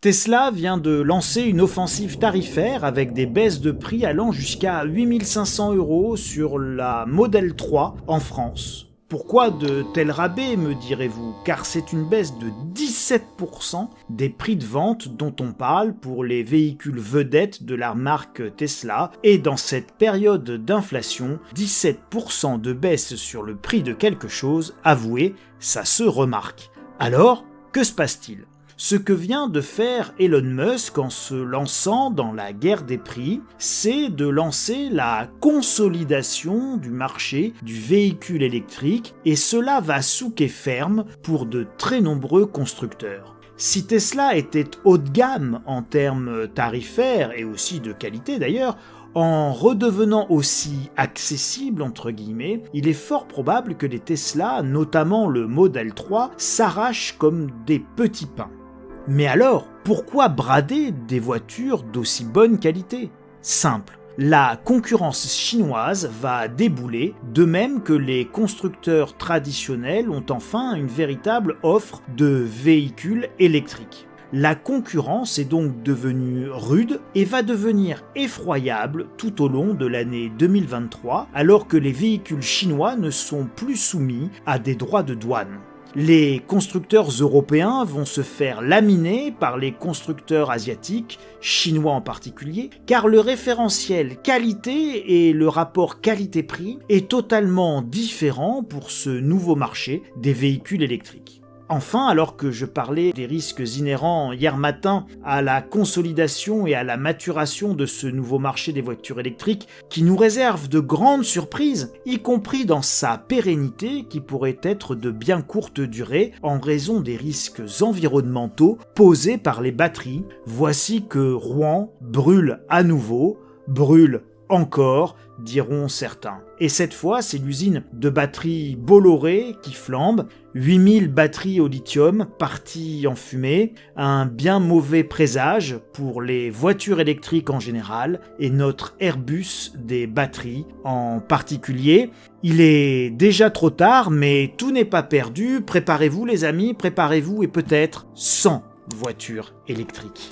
Tesla vient de lancer une offensive tarifaire avec des baisses de prix allant jusqu'à 8 500 € sur la Model 3 en France. Pourquoi de tels rabais, me direz-vous? Car c'est une baisse de 17% des prix de vente dont on parle pour les véhicules vedettes de la marque Tesla, et dans cette période d'inflation, 17% de baisse sur le prix de quelque chose, avouez, ça se remarque. Alors, que se passe-t-il? Ce que vient de faire Elon Musk en se lançant dans la guerre des prix, c'est de lancer la consolidation du marché du véhicule électrique, et cela va souquer ferme pour de très nombreux constructeurs. Si Tesla était haut de gamme en termes tarifaires et aussi de qualité d'ailleurs, en redevenant aussi accessible entre guillemets, il est fort probable que les Tesla, notamment le Model 3, s'arrachent comme des petits pains. Mais alors, pourquoi brader des voitures d'aussi bonne qualité? Simple, la concurrence chinoise va débouler, de même que les constructeurs traditionnels ont enfin une véritable offre de véhicules électriques. La concurrence est donc devenue rude et va devenir effroyable tout au long de l'année 2023, alors que les véhicules chinois ne sont plus soumis à des droits de douane. Les constructeurs européens vont se faire laminer par les constructeurs asiatiques, chinois en particulier, car le référentiel qualité et le rapport qualité-prix est totalement différent pour ce nouveau marché des véhicules électriques. Enfin, alors que je parlais des risques inhérents hier matin à la consolidation et à la maturation de ce nouveau marché des voitures électriques qui nous réserve de grandes surprises, y compris dans sa pérennité qui pourrait être de bien courte durée en raison des risques environnementaux posés par les batteries, voici que Rouen brûle à nouveau, brûle encore, diront certains. Et cette fois, c'est l'usine de batteries Bolloré qui flambe, 8000 batteries au lithium parties en fumée, un bien mauvais présage pour les voitures électriques en général et notre Airbus des batteries en particulier. Il est déjà trop tard, mais tout n'est pas perdu. Préparez-vous les amis, préparez-vous et peut-être 100 voitures électriques.